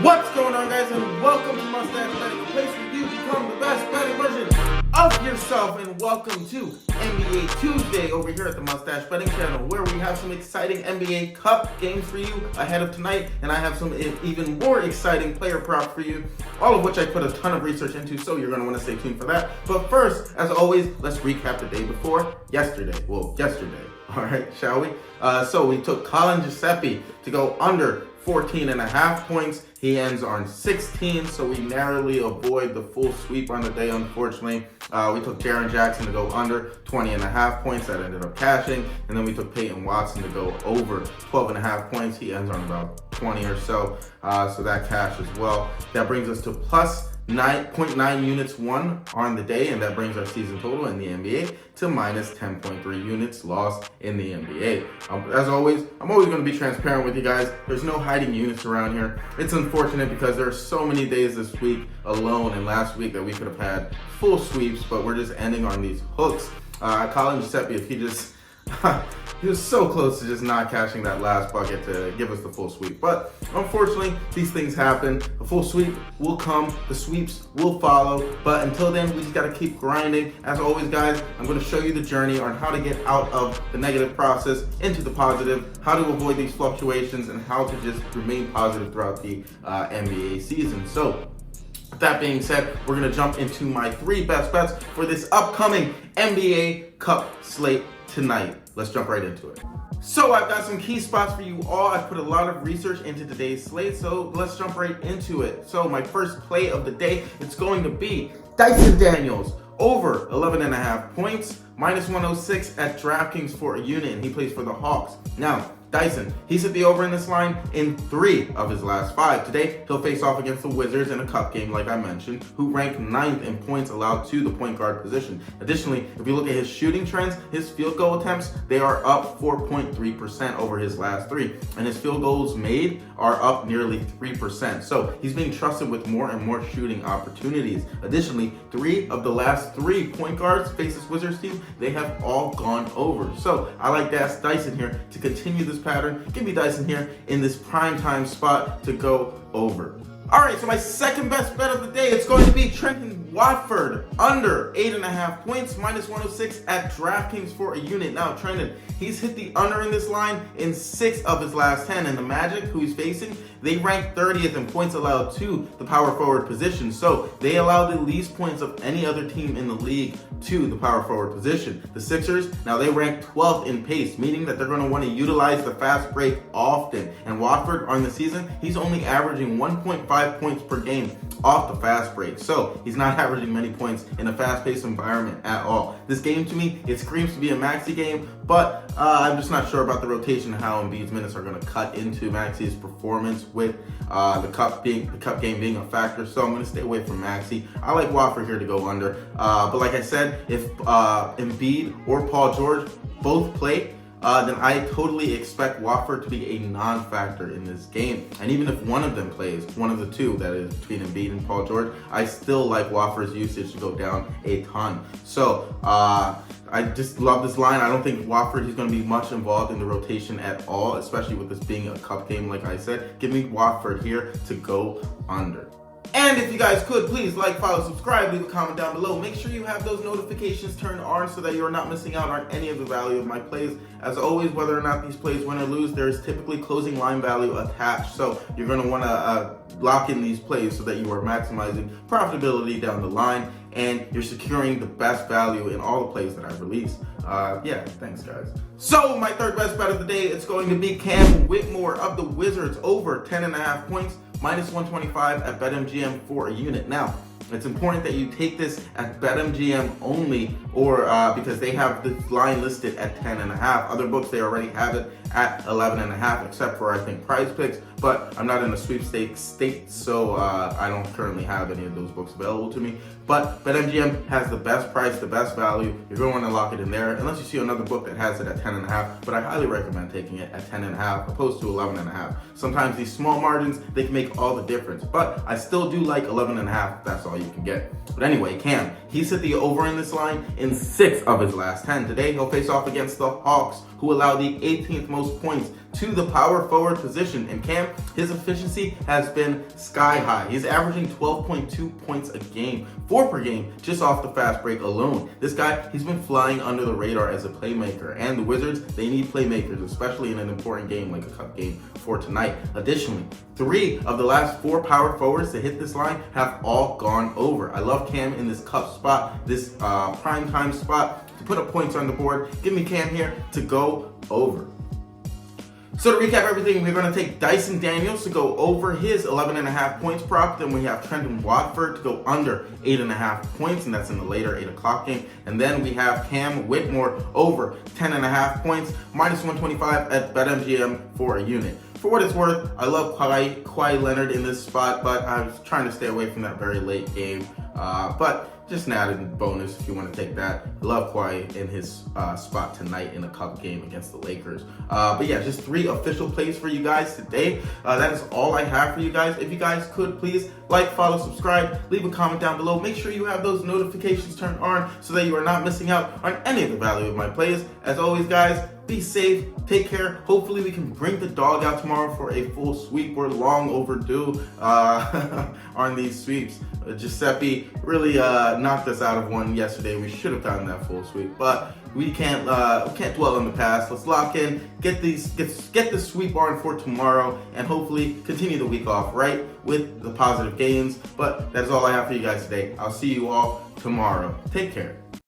What's going on, guys, and welcome to Mustachebetting, a place where you become the best betting version of yourself. And welcome to NBA Tuesday over here at the Mustachebetting channel, where we have some exciting NBA Cup games for you ahead of tonight, and I have some even more exciting player props for you, all of which I put a ton of research into, so you're going to want to stay tuned for that. But first, as always, let's recap the day before yesterday. All right, shall we? So we took Colin Giuseppe to go under 14.5 points. He ends on 16, so we narrowly avoid the full sweep on the day, unfortunately. We took Jaren Jackson to go under 20.5 points. That ended up cashing. And then we took Peyton Watson to go over 12.5 points. He ends on about 20 or so. So that cashed as well. That brings us to plus 9.9 units won on the day, and that brings our season total in the NBA to minus 10.3 units lost in the NBA. As always, I'm always going to be transparent with you guys. There's no hiding units around here. It's unfortunate because there are so many days this week alone and last week that we could have had full sweeps, but we're just ending on these hooks. Colin Giuseppe, if he just he was so close to just not cashing that last bucket to give us the full sweep. But unfortunately, these things happen. A full sweep will come. The sweeps will follow. But until then, we just got to keep grinding. As always, guys, I'm going to show you the journey on how to get out of the negative process into the positive, how to avoid these fluctuations, and how to just remain positive throughout the NBA season. So, with that being said, we're going to jump into my 3 best bets for this upcoming NBA Cup slate tonight. Let's jump right into it. So I've got some key spots for you all. I've put a lot of research into today's slate, so let's jump right into it. So my first play of the day, it's going to be Dyson Daniels over 11.5 points, minus 106 at DraftKings for a unit, and he plays for the Hawks. Now, Dyson, he's hit the over in this line in 3 of his last 5. Today, he'll face off against the Wizards in a cup game, like I mentioned, who rank 9th in points allowed to the point guard position. Additionally, if you look at his shooting trends, his field goal attempts, they are up 4.3% over his last 3. And his field goals made are up nearly 3%. So he's being trusted with more and more shooting opportunities. Additionally, 3 of the last 3 point guards face this Wizards team, they have all gone over. So I like Dyson here to continue this pattern. Give me Dyson here in this prime time spot to go over. All right, so my second best bet of the day, it's going to be Trenton Watford under 8.5 points, minus 106 at DraftKings for a unit. Now, Trenton, he's hit the under in this line in 6 of his last 10, and the Magic, who he's facing, they rank 30th in points allowed to the power forward position. So they allow the least points of any other team in the league to the power forward position. The Sixers, now they rank 12th in pace, meaning that they're going to want to utilize the fast break often. And Watford on the season, he's only averaging 1.5 points per game off the fast break. So he's not averaging many points in a fast-paced environment at all. This game, to me, it screams to be a Maxey game, but I'm just not sure about the rotation, how Embiid's minutes are going to cut into Maxey's performance with the cup game being a factor. So I'm going to stay away from Maxey. I like Watford here to go under. But like I said, if Embiid or Paul George both play, then I totally expect Watford to be a non-factor in this game. And even if one of them plays, one of the two, that is between Embiid and Paul George, I still like Watford's usage to go down a ton. So I just love this line. I don't think Watford is going to be much involved in the rotation at all, especially with this being a cup game, like I said. Give me Watford here to go under. And if you guys could, please like, follow, subscribe, leave a comment down below. Make sure you have those notifications turned on so that you're not missing out on any of the value of my plays. As always, whether or not these plays win or lose, there is typically closing line value attached. So you're going to want to lock in these plays so that you are maximizing profitability down the line and you're securing the best value in all the plays that I release. Yeah, thanks guys. So my third best bet of the day, it's going to be Cam Whitmore of the Wizards over 10.5 points, minus 125 at BetMGM for a unit. Now, it's important that you take this at BetMGM only, or because they have the line listed at 10.5. Other books, they already have it at 11.5, except for, I think, Prize Picks. But I'm not in a sweepstakes state, so I don't currently have any of those books available to me. But BetMGM has the best price, the best value. You're going to want to lock it in there, unless you see another book that has it at 10.5. But I highly recommend taking it at 10.5 opposed to 11.5. Sometimes these small margins, they can make all the difference. But I still do like 11.5. That's all you can get. But anyway, Cam, he's hit the over in this line in 6 of his last 10. Today, he'll face off against the Hawks, who allow the 18th most most points to the power forward position. And Cam, his efficiency has been sky high. He's averaging 12.2 points a game, 4 per game, just off the fast break alone. This guy, he's been flying under the radar as a playmaker. And the Wizards, they need playmakers, especially in an important game like a cup game for tonight. Additionally, 3 of the last 4 power forwards to hit this line have all gone over. I love Cam in this cup spot, this prime time spot to put up points on the board. Give me Cam here to go over. So to recap everything, we're going to take Dyson Daniels to go over his 11.5 points prop. Then we have Trendon Watford to go under 8.5 points, and that's in the later 8 o'clock game. And then we have Cam Whitmore over 10.5 points, minus 125 at BetMGM for a unit. For what it's worth, I love Kawhi Leonard in this spot, but I was trying to stay away from that very late game. But just an added bonus if you want to take that. I love Kawhi in his spot tonight in a cup game against the Lakers. But yeah, just 3 official plays for you guys today. That is all I have for you guys. If you guys could please like, follow, subscribe, leave a comment down below. Make sure you have those notifications turned on so that you are not missing out on any of the value of my plays. As always, guys, be safe, take care. Hopefully we can bring the dog out tomorrow for a full sweep. We're long overdue on these sweeps. Giuseppe really knocked us out of one yesterday. We should have gotten that full sweep, but we can't dwell on the past. Let's lock in, get the sweep on for tomorrow, and hopefully continue the week off right with the positive gains. But that's all I have for you guys today. I'll see you all tomorrow. Take care.